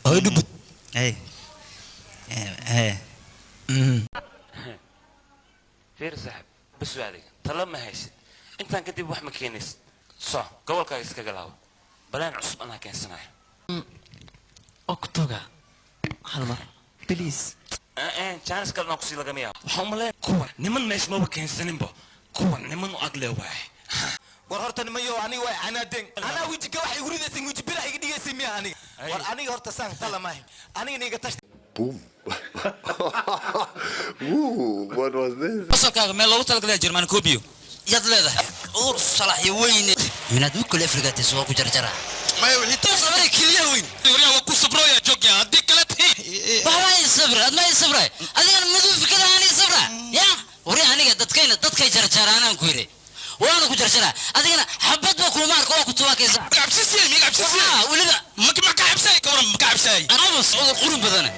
هاي دبت اي ايه فير صاحب بس بعدين طالما هيست انت كدب wax ma keenaysid صح gobolka iska galaaw balaan cusub ana keensanahay اكتوغا هالمر بليز chance kalena ku sii laga miyaa waxaan u maleeyaa kuwan niman meesh ma keensaninba kuwan niman u aqle waay war horta nimayo aniga way canaadeen ana wijiga wax igu ridaysan wiji bir ay dhigaysay miya aniga war aniga horta saan talamahay aniga niga tash boom woo what was this asalkaaga meel loogu talagalay German Cobio yad leedahay uur salax iyo weyn minaad mukul Afrika soo ku jarjara ما يولي sabray kaliya weyn وريا وكو صبرويا جوجيا هدي كلتي waxay sabray adma sabray adiga madu fikirani sabra ya wari aniga dadkay jarjaraanaan ku yiri وانا كنت رجلا أدينا حبيت بكل ما أركوا كنت واقف مقابسي مقابسي ولا مقابسي كورم مقابسي أنا بس أقول قرن بدنا